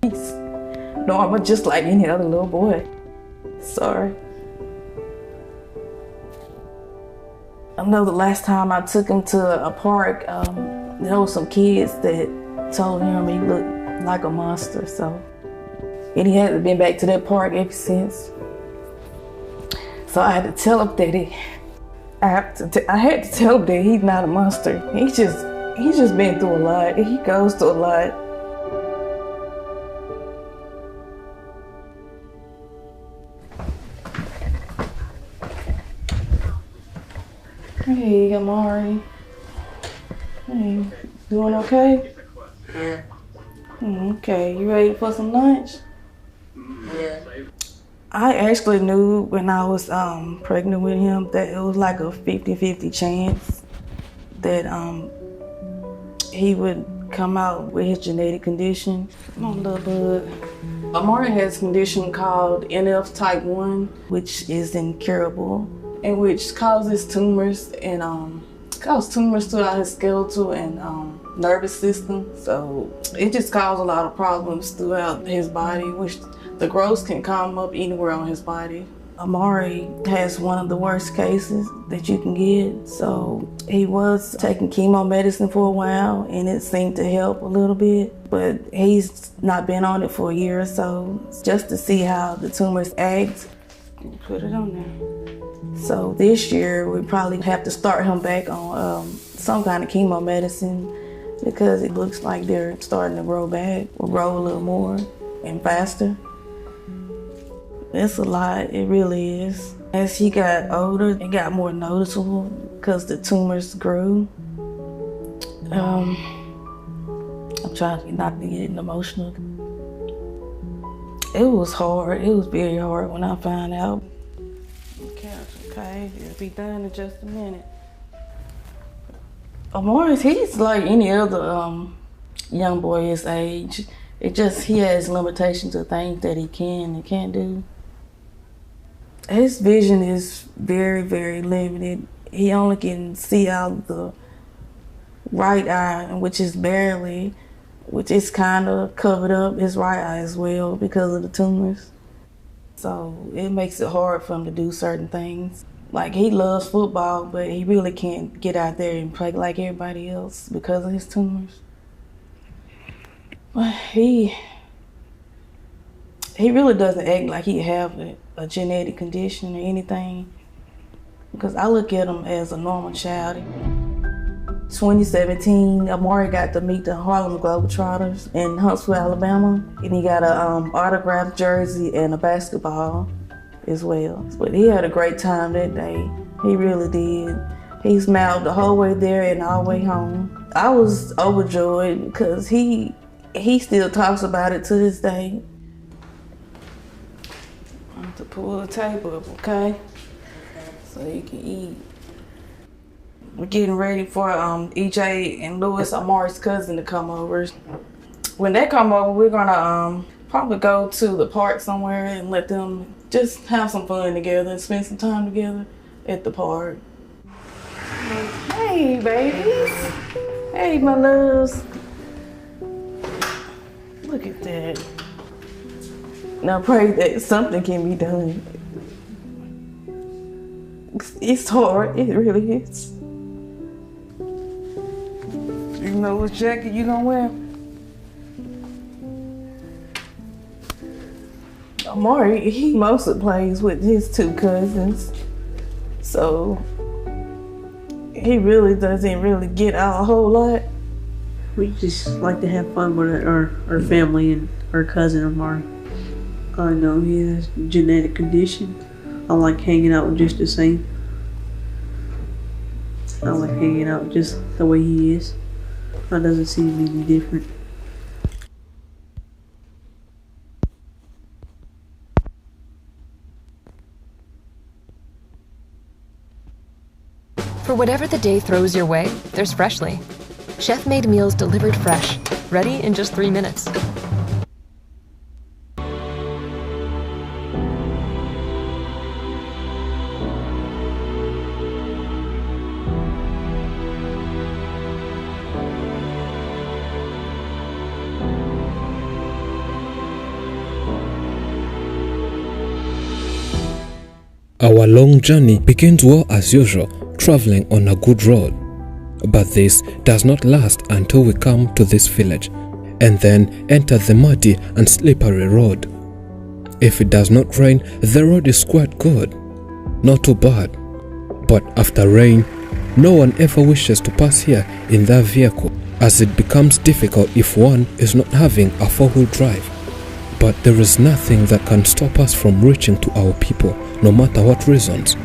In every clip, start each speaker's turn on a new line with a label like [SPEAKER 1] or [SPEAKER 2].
[SPEAKER 1] He's normal, just like any other little boy. Sorry. I know the last time I took him to a park, there were some kids that told him he looked like a monster, and he hasn't been back to that park ever since. So I had to tell him that I had to tell him that he's not a monster. He's just been through a lot. He goes through a lot. Hey, Amari. Hey, doing okay?
[SPEAKER 2] Yeah.
[SPEAKER 1] Okay, you ready for some lunch?
[SPEAKER 2] Yeah.
[SPEAKER 1] I actually knew when I was pregnant with him that it was like a 50-50 chance that he would come out with his genetic condition. Come on, little bud. Amari has a condition called NF type 1, which is incurable, and which causes tumors and throughout his skeletal and nervous system. So it just caused a lot of problems throughout his body, which the growths can come up anywhere on his body. Amari has one of the worst cases that you can get. So he was taking chemo medicine for a while and it seemed to help a little bit, but he's not been on it for a year or so, just to see how the tumors act. Put it on there. So this year we probably have to start him back on some kind of chemo medicine because it looks like they're starting to grow back, or grow a little more and faster. It's a lot, it really is. As he got older, it got more noticeable because the tumors grew. I'm trying not to get emotional. It was hard, it was very hard when I found out. Okay, it'll be done in just a minute. Amari, he's like any other young boy his age. He has limitations of things that he can and can't do. His vision is very, very limited. He only can see out the right eye, which is kind of covered up, his right eye as well because of the tumors. So it makes it hard for him to do certain things. Like, he loves football, but he really can't get out there and play like everybody else because of his tumors. But he really doesn't act like he have a genetic condition or anything, because I look at him as a normal child. 2017, Amari got to meet the Harlem Globetrotters in Huntsville, Alabama, and he got a autographed jersey and a basketball as well. But he had a great time that day. He really did. He smiled the whole way there and all the way home. I was overjoyed because he still talks about it to this day. I have to pull the table up, okay? So you can eat. We're getting ready for EJ and Lewis, Amari's cousin, to come over. When they come over, we're gonna probably go to the park somewhere and let them just have some fun together and spend some time together at the park. Hey, babies. Hey, my loves. Look at that. Now pray that something can be done. It's hard, it really is. You know what jacket you gonna wear? Amari, he mostly plays with his two cousins, so he really doesn't really get out a whole lot.
[SPEAKER 3] We just like to have fun with our family and our cousin Amari. I know he has a genetic condition. I like hanging out just the same. I like hanging out just the way he is. That doesn't seem any different.
[SPEAKER 4] For whatever the day throws your way, there's Freshly. Chef-made meals delivered fresh, ready in just 3 minutes.
[SPEAKER 5] Our long journey begins well as usual, traveling on a good road. But this does not last until we come to this village and then enter the muddy and slippery road. If it does not rain, the road is quite good, not too bad. But after rain, no one ever wishes to pass here in their vehicle, as it becomes difficult if one is not having a four-wheel drive. But there is nothing that can stop us from reaching to our people, no matter what reasons.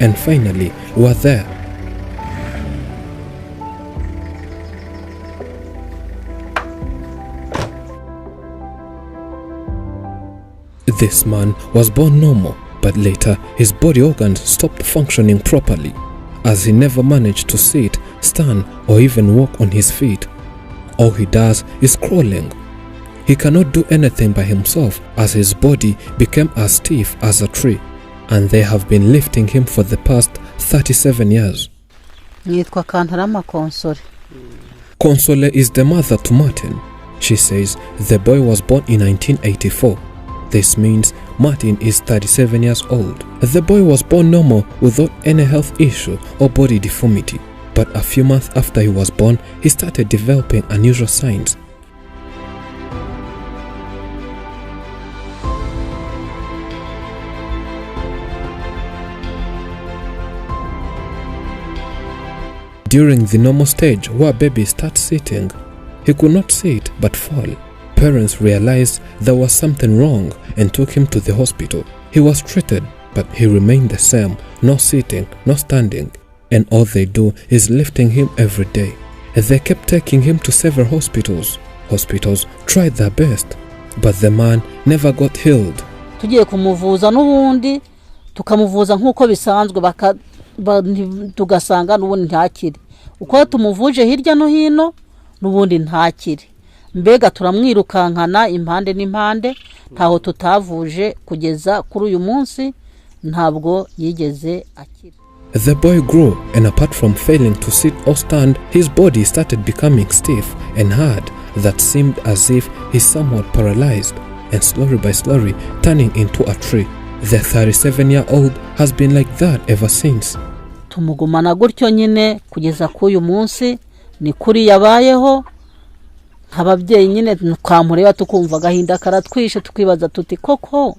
[SPEAKER 5] And finally, we are there. This man was born normal, but later his body organs stopped functioning properly, as he never managed to sit, stand, or even walk on his feet. All he does is crawling. He cannot do anything by himself, as his body became as stiff as a tree, and they have been lifting him for the past 37 years.
[SPEAKER 6] Nitwa Kantarama Konsole.
[SPEAKER 5] Konsole is the mother to Martin. She says the boy was born in 1984. This means Martin is 37 years old. The boy was born normal without any health issue or body deformity, but a few months after he was born, he started developing unusual signs. During the normal stage where baby starts sitting, he could not sit but fall. Parents realized there was something wrong and took him to the hospital. He was treated, but he remained the same, no sitting, no standing, and all they do is lifting him every day. They kept taking him to several hospitals. Hospitals tried their best, but the man never got healed.
[SPEAKER 6] Tugiye kumuvuza n'ubundi tukamuvuza nkuko bisanzwe tugasanga n'ubundi ntakiri. Uko tumuvuje hirya no hino n'ubundi ntakiri. Mbega turamwirukankana impande n'impande ntaho tutavuje kugeza kuri uyu munsi ntabwo yigeze akira.
[SPEAKER 5] The boy grew, and apart from failing to sit or stand, his body started becoming stiff and hard that seemed as if he's somewhat paralyzed, and slowly by slowly turning into a tree. The 37-year-old has been like that ever since.
[SPEAKER 6] Tumugumana gutyo nyine kugeza k'uyu munsi ni kuri yabayeho. Ababyeyi nyine twamureba tukumva gahinda karatwishe tukibaza tuti koko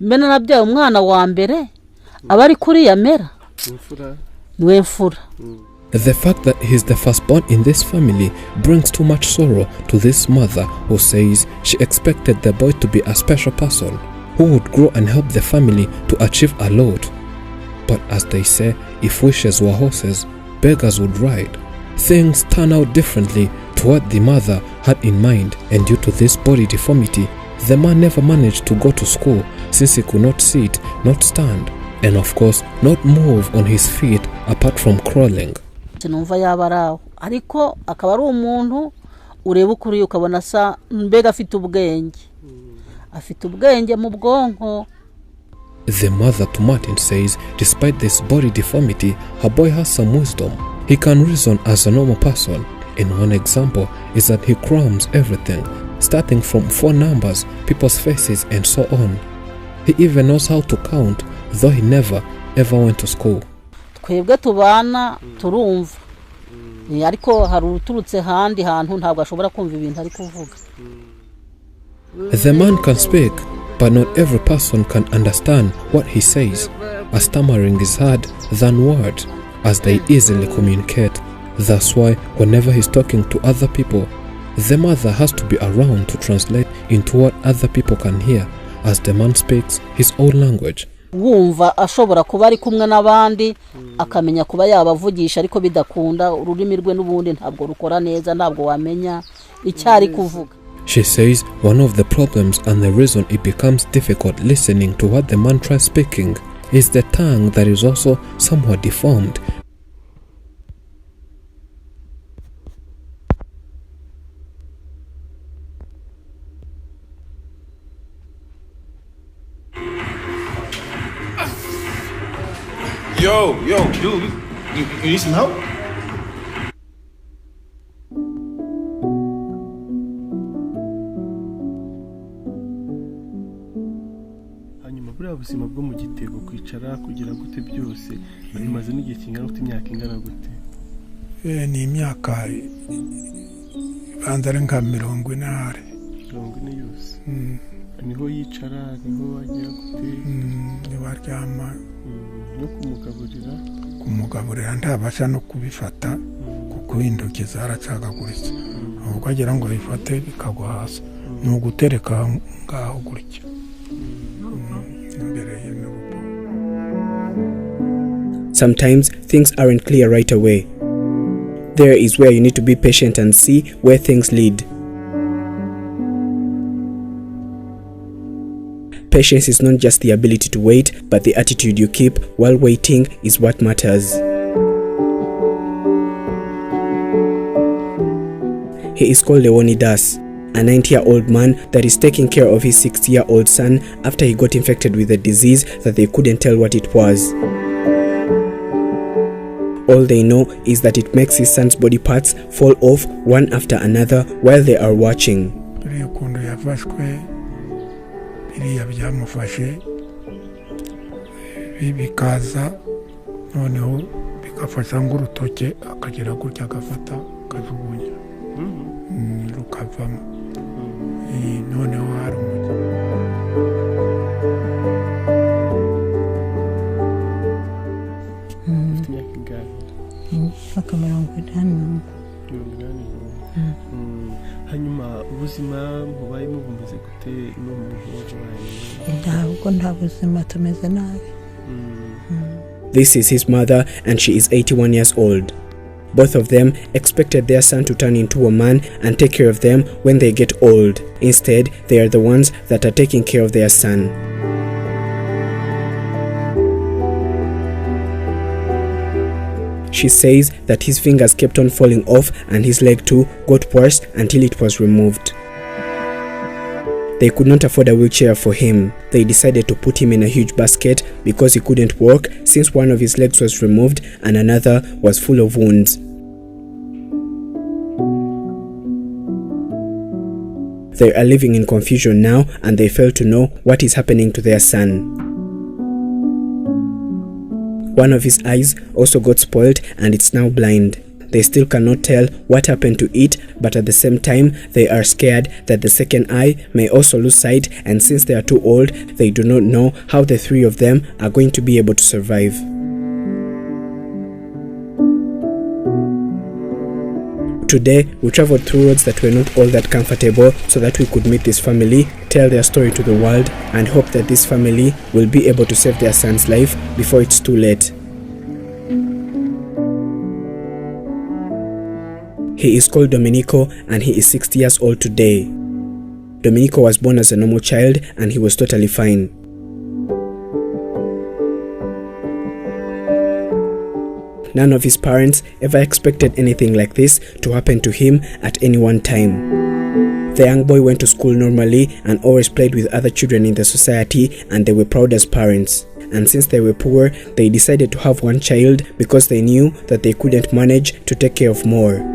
[SPEAKER 6] mbena nabyaye umwana wa mbere abari kuri yamera niwe mfura.
[SPEAKER 5] The fact that he's the firstborn in this family brings too much sorrow to this mother, who says she expected the boy to be a special person who would grow and help the family to achieve a lot. But as they say, if wishes were horses, beggars would ride. Things turn out differently to what the mother had in mind, and due to this body deformity, the man never managed to go to school since he could not sit, not stand, and of course not move on his feet apart from crawling.
[SPEAKER 6] Sinumva yabaraho ariko akaba ari umuntu ureba kuri ukabona sa mbega afite ubwenge mu bwonko.
[SPEAKER 5] The mother to Martin says despite this body deformity, her boy has some wisdom. He can reason as a normal person, and one example is that he crams everything, starting from phone numbers, people's faces, and so on. He even knows how to count, though he never ever went to school.
[SPEAKER 6] Twebwe tubana turumva ariko hari uturutse handi hantu ntabwo ashobora kumva ibintu ari kuvuga.
[SPEAKER 5] The man can speak, but not every person can understand what he says, as stammering is hard than words, as they easily communicate. That's why whenever he's talking to other people, the mother has to be around to translate into what other people can hear, as the man speaks his own language.
[SPEAKER 6] Wumva ashobora kuba ari kumwe n'abandi akamenya kuba yabavugisha ariko bidakunda ururimi rwe n'ubundi ntabwo rukora neza ntabwo wamenya icyari kuvuga.
[SPEAKER 5] She says one of the problems and the reason it becomes difficult listening to what the man tries speaking is the tongue that is also somewhat deformed.
[SPEAKER 7] Yo, dude, you need some help?
[SPEAKER 8] buriya buzima bwo mu Gitego kwicara kugira gute byose bimaze n'igihe kingana gute, imyaka ingana gute?
[SPEAKER 9] Ni imyaka banza ari nka 40.
[SPEAKER 8] 40 yose. Niho yicara, niho ajya gute?
[SPEAKER 9] Niho aryama.
[SPEAKER 8] No
[SPEAKER 9] kumugaburira ntabasha no kubifata kuko intoki zaracagaguritse, ahubwo agira ngo bifate bikagwa hasi, ni ugutereka ngaho gutya imbere y'urugo.
[SPEAKER 5] Sometimes things aren't clear right away. There is where you need to be patient and see where things lead. Patience is not just the ability to wait, but the attitude you keep while waiting is what matters. He is called Leonidas, a 90-year-old man that is taking care of his 60-year-old son after he got infected with a disease that they couldn't tell what it was. All they know is that it makes his son's body parts fall off one after another while they are watching.
[SPEAKER 9] Biriya byamufashe bikaza noneho bigafasha ng'urutoke akagera gutya agafata akajugunya rukavamo noneho hari
[SPEAKER 8] hanyuma ubuzima mubayemo bumeze gute no mu muhozo wawe?
[SPEAKER 10] Ntabwo nta buzima tumeze nabi.
[SPEAKER 5] This is his mother and she is 81 years old. Both of them expected their son to turn into a man and take care of them when they get old. Instead, they are the ones that are taking care of their son. She says that his fingers kept on falling off and his leg too got worse until it was removed. They could not afford a wheelchair for him. They decided to put him in a huge basket because he couldn't walk since one of his legs was removed and another was full of wounds. They are living in confusion now and they fail to know what is happening to their son. One of his eyes also got spoiled and it's now blind. They still cannot tell what happened to it, but at the same time, they are scared that the second eye may also lose sight, and since they are too old, they do not know how the three of them are going to be able to survive. Today, we traveled through roads that were not all that comfortable so that we could meet this family, tell their story to the world, and hope that this family will be able to save their son's life before it's too late. He is called Domenico and he is 60 years old today. Domenico was born as a normal child and he was totally fine. None of his parents ever expected anything like this to happen to him at any one time. The young boy went to school normally and always played with other children in the society, and they were proud as parents. And since they were poor, they decided to have one child because they knew that they couldn't manage to take care of more.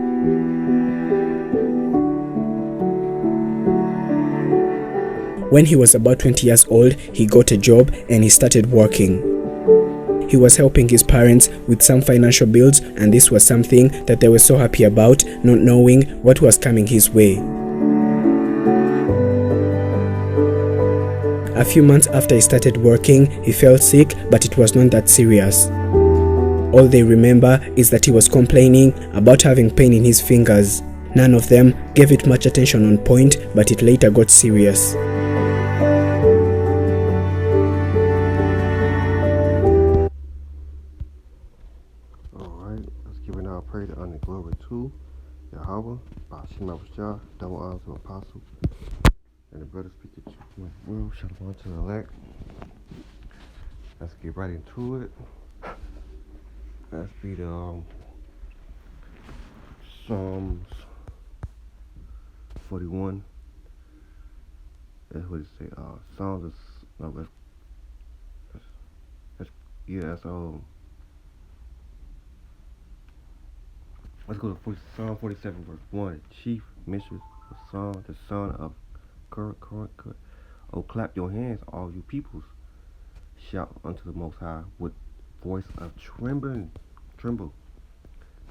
[SPEAKER 5] When he was about 20 years old, he got a job and he started working. He was helping his parents with some financial bills, and this was something that they were so happy about, not knowing what was coming his way. A few months after he started working, he fell sick, but it was not that serious. All they remember is that he was complaining about having pain in his fingers. None of them gave it much attention on point, but it later got serious.
[SPEAKER 11] Praise and honor, glory to Yahweh, Ba'ashim Abishah, double honor to Apostle, and the brother speaker to my world, shalom to the elect. Let's get right into it. Let's be the Psalms 41. That's what it say. Psalms is no, that's Let's go to Psalm 47, verse 1. The chief mistress of Psalm, the son of Current. Oh, clap your hands, all you peoples. shout unto the Most High with voice of tremble.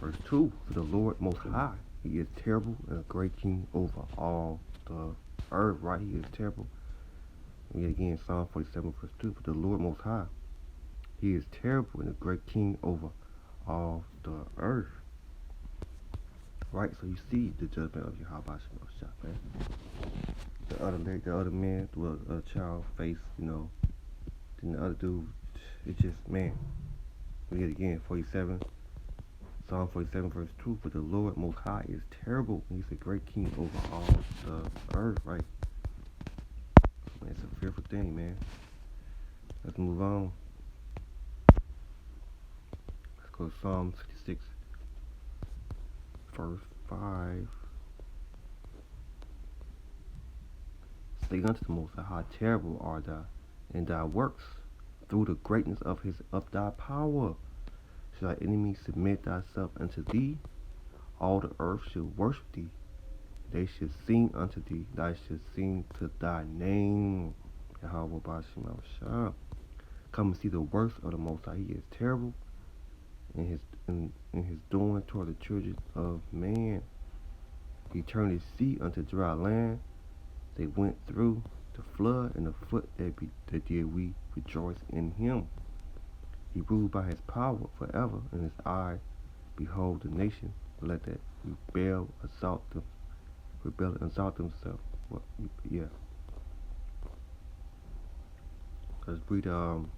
[SPEAKER 11] Verse 2, for the Lord Most High, he is terrible and a great king over all the earth, right? He is terrible. And yet again, Psalm 47, verse 2, for the Lord Most High, he is terrible and a great king over all the earth. Right, so you see the judgment of Yahweh Shah, man. The other man, the child face, then the other dude, it's just, man. We get again, 47, Psalm 47, verse 2, for the Lord Most High is terrible, and he's a great king over all the earth, right? Man, it's a fearful thing, man. Let's move on. Let's go to Psalm 66, verse 5. Say unto the Most High, how terrible are thou in thy works, through the greatness of thy power. Shall thy enemies submit thyself unto thee? All the earth shall worship thee. They should sing unto thee. Thou should sing to thy name. Yahweh Bashim Shah. Come and see the works of the Most High. He is terrible in his doing toward the children of man. He turned his sea unto dry land. They went through the flood, and the foot that did we rejoice in him. He ruled by his power forever, and his eye behold the nation. Let that rebel and exalt themselves. Well, yeah. Let's read Psalm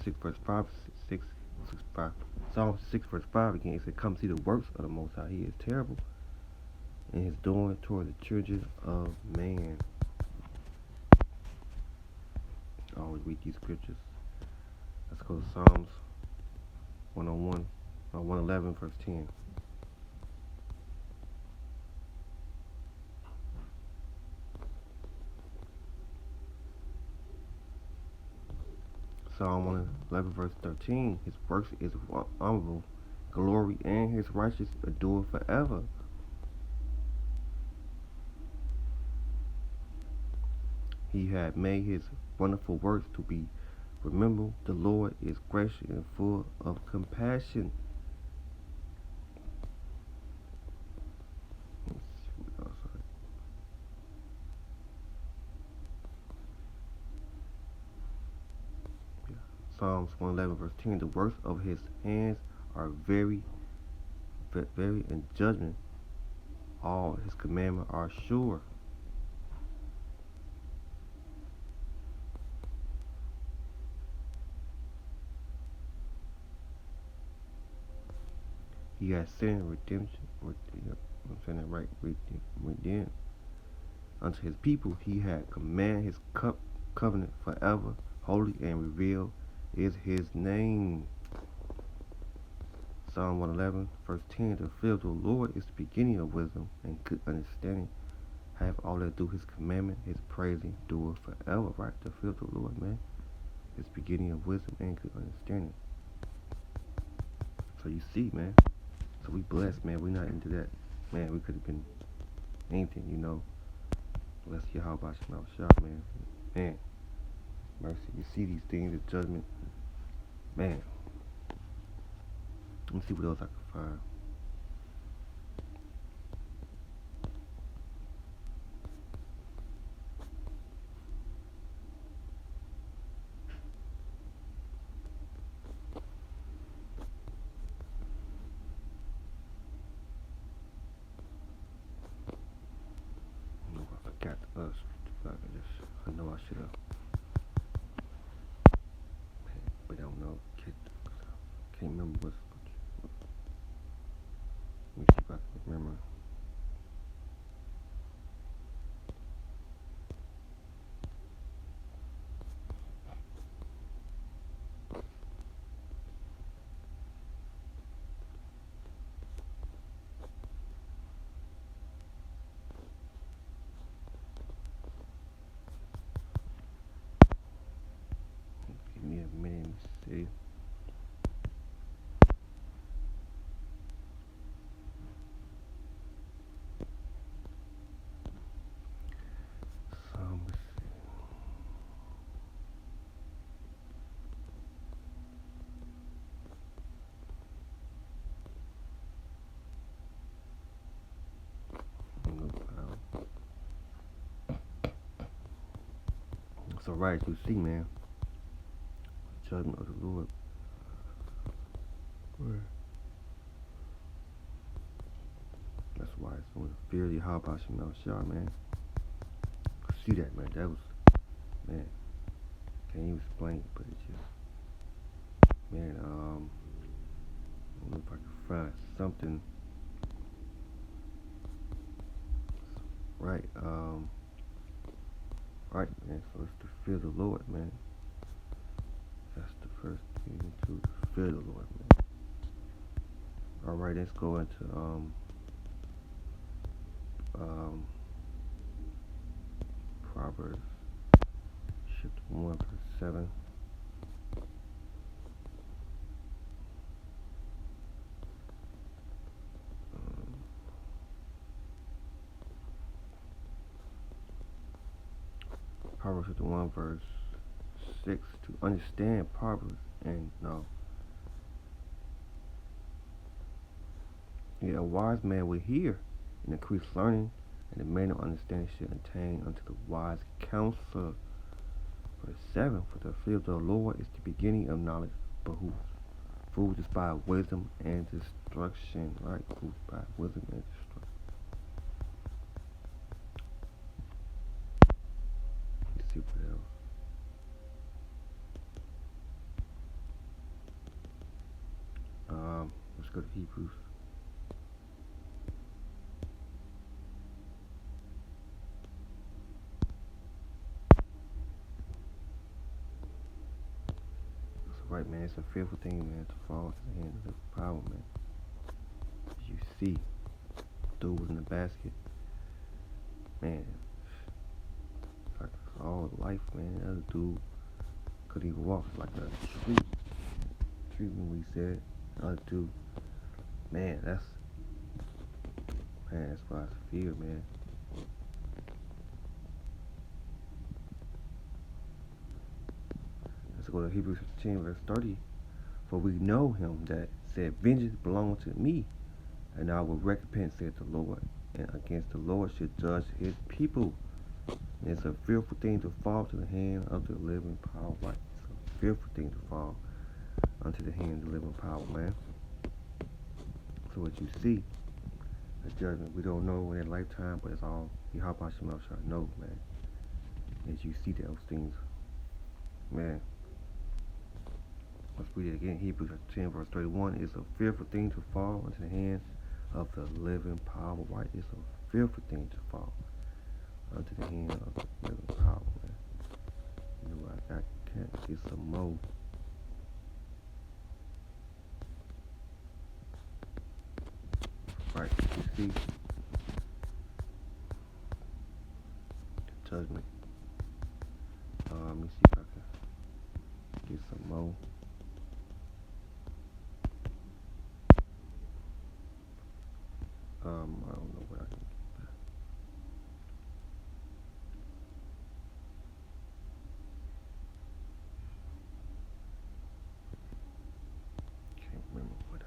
[SPEAKER 11] 6 verse 5, 6, 5. Psalm 6 verse 5 again. It said, come see the works of the Most High. He is terrible in his doing toward the children of man. I always read these scriptures. Let's go to Psalms 111 verse 10. Psalm 111 verse 13. His works is honorable, glory, and his righteousness endure forever. He had made his wonderful works to be remembered. The Lord is gracious and full of compassion. Psalms 111 verse 10. The works of his hands are very in judgment. All his commandments are sure. He has sent redemption. I'm saying that right. Redeem unto his people. He had commanded his covenant forever. Holy and revealed is his name. Psalm 111, verse 10. The fear of the Lord is the beginning of wisdom and good understanding. Have all that do his commandment, his praise endure forever. Right? The fear of the Lord, man, is the beginning of wisdom and good understanding. So you see, man. So we blessed, man. We're not into that. Man, we could have been anything, Bless Yahweh Shah, man. Man. Mercy. You see these things, the judgment. Man. Let me see what else I can find. I know I should have. But I don't know. Can't remember what's. Let me see if I can remember. Give me a minute to see. So right, you see, man, judgment of the Lord. That's why it's when the fear of Yahweh Shemel man. See that, man. That was, man. Can't even explain it, but it's just, man. I don't know if I can find something. Right, right, man. So it's the fear of the Lord, man. That's the first thing to fear the Lord, man. All right, let's go into Proverbs chapter 1 verse 7. Proverbs chapter 1 verse 6. To understand Proverbs and know. Yeah, a wise man will hear and increase learning, and the man of understanding should attain unto the wise counsel. Verse 7. For the fear of the Lord is the beginning of knowledge, but who fools despise wisdom and destruction. Right? Fools despise wisdom and destruction. Let's see what else. Let's go to Hebrews. Right, man, it's a fearful thing, man, to fall into the hands of the power, man. As you see, dude was in the basket, man. It's like all life, man. The other dude couldn't even walk, like a tree when we said. The other dude, man, that's why I fear, man. Let's go to Hebrews 10 verse 30. For we know him that said, vengeance belongs to me, and I will recompense, said the Lord. And against the Lord should judge his people. And it's a fearful thing to fall to the hand of the living power. Right? It's a fearful thing to fall unto the hand of the living power, man. So what you see, the judgment, we don't know in that lifetime, but it's all Yahweh Shemel knows, man. As you see those things, man. Let's read it again. Hebrews 10 verse 31. It's a fearful thing to fall into the hands of the living power. Right? It's a fearful thing to fall into the hands of the living power, man. You know, I can't get some more. Right, you see the judgment. Let me see if I can get some more. I don't know what I can get back. Can't remember what I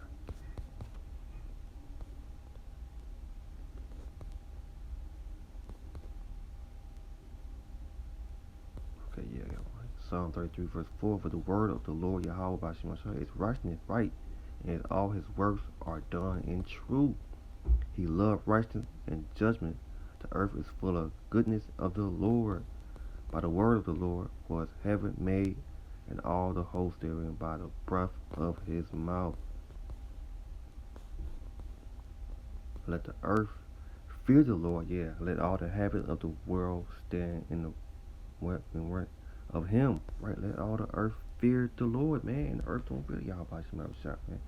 [SPEAKER 11] Okay, yeah, I got one. Psalm 33 verse 4. For the word of the Lord Yahweh Bashimashah is righteousness, right, and all his works are done in truth. He loved righteousness and judgment. The earth is full of goodness of the Lord. By the word of the Lord was heaven made, and all the hosts therein by the breath of his mouth. Let the earth fear the Lord, yeah. Let all the inhabitants of the world stand in the word of him. Right? Let all the earth fear the Lord, man. And the earth don't fear y'all by some shot, man.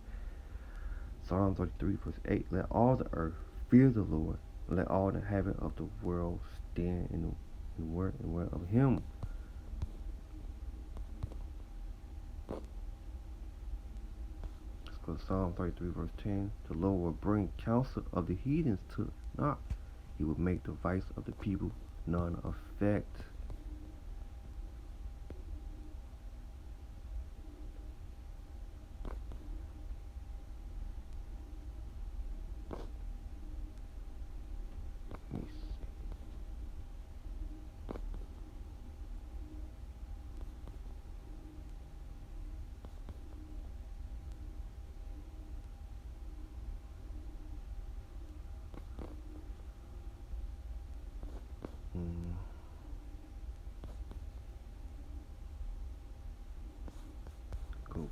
[SPEAKER 11] Psalm 33 verse 8. Let all the earth fear the Lord. Let all the inhabitants of the world stand in the word of him. Let's go to Psalm 33 verse 10. The Lord will bring counsel of the heathens to naught. He will make the vice of the people none effect.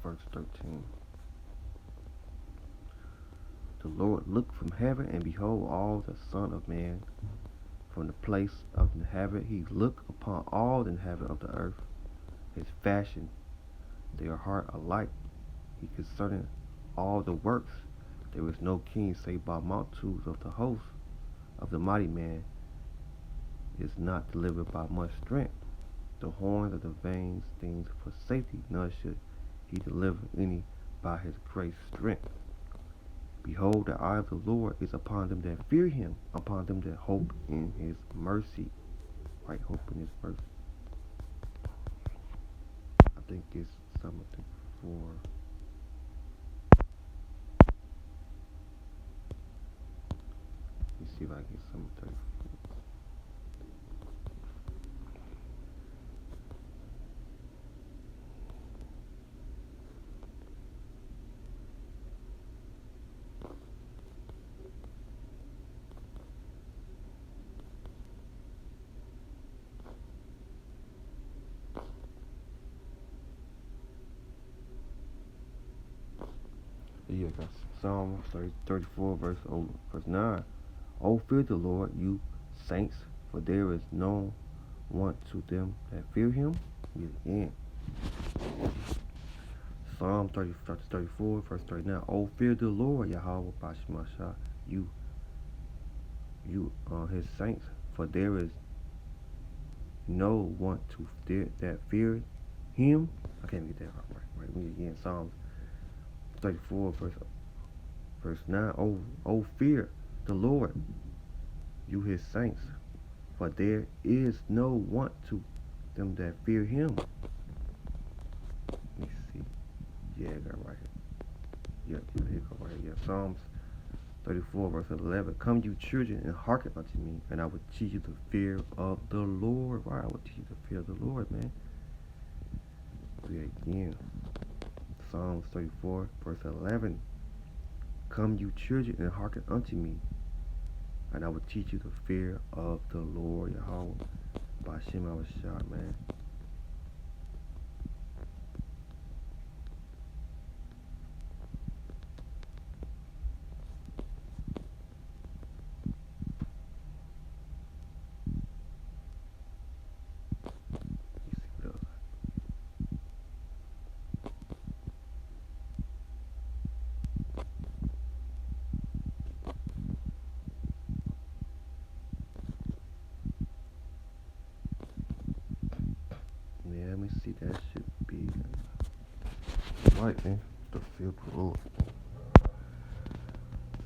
[SPEAKER 11] verse 13. The Lord looked from heaven, and behold, all the Son of Man from the place of the heaven. He looked upon all the inhabitants of the earth. His fashion, their heart alike. He concerning all the works. There is no king save by multitudes of the host of the mighty man is not delivered by much strength. The horns of the vain things for safety, nor should he deliver any by his great strength. Behold, the eye of the Lord is upon them that fear him, upon them that hope in his mercy. Right, hope in his mercy. I think it's something for. Let me see if I get some 34. Yeah, got Psalm 34, verse 9. Oh, fear the Lord, you saints, for there is no want to them that fear him. Again. Psalm 34, verse 39. Oh, fear the Lord, Yahweh Bashmasha, you his saints, for there is no want to that fear him. I can't get that right. We again, Psalms 34, verse 9. Oh, fear the Lord, you his saints, for there is no want to them that fear him. Let me see. Yeah, I got it right here. Yeah, here go right here. Yeah, Psalms 34, verse 11. Come, you children, and hearken unto me, and I will teach you the fear of the Lord. Right, I will teach you the fear of the Lord, man. Yeah, again. Psalms 34, verse 11. Come, you children, and hearken unto me, and I will teach you the fear of the Lord, Yahweh, by Shem Awashad, man. Yeah, let me see, that should be right, man. The fear of the Lord.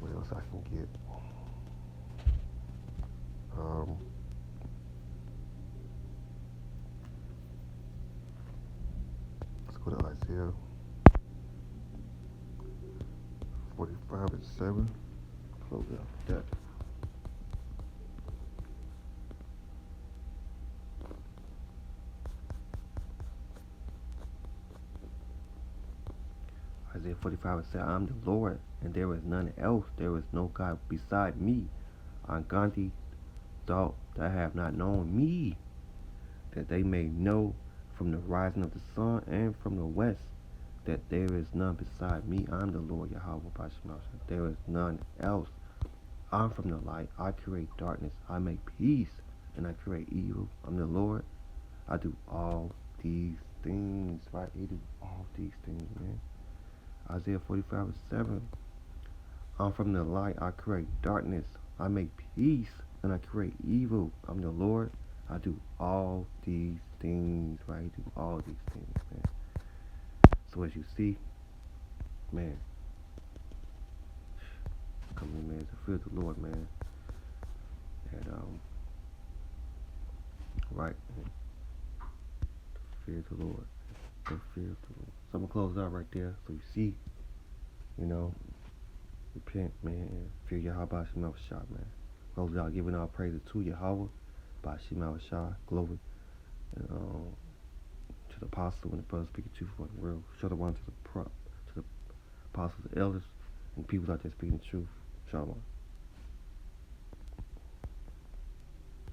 [SPEAKER 11] What else I can get? Let's go to Isaiah 45 and 7. Close out that. Isaiah 45 and 7. I am the Lord, and there is none else. There is no God beside me. Gandhi thought that I have not known me, that they may know from the rising of the sun and from the west, that there is none beside me. I'm the Lord, Yahweh Bashmasha. There is none else. I'm from the light. I create darkness. I make peace, and I create evil. I'm the Lord. I do all these things, right? He do all these things, man. Isaiah 45 and 7. I'm from the light. I create darkness. I make peace, and I create evil. I'm the Lord. I do all these things, right? I do all these things, man. So as you see, man, come in, man, to fear the Lord, man. And right, man. To fear the Lord. To fear the Lord. So I'm gonna close out right there, so you see, you know, repent, man, and fear Yahweh by Shem Awashad, man. Close out giving all praises to Yahweh by Shem Awashad, glory, and to the apostle and the brother speaking truth for the world. Show the one to the apostles, the elders, and people out there speaking the truth. Shalom.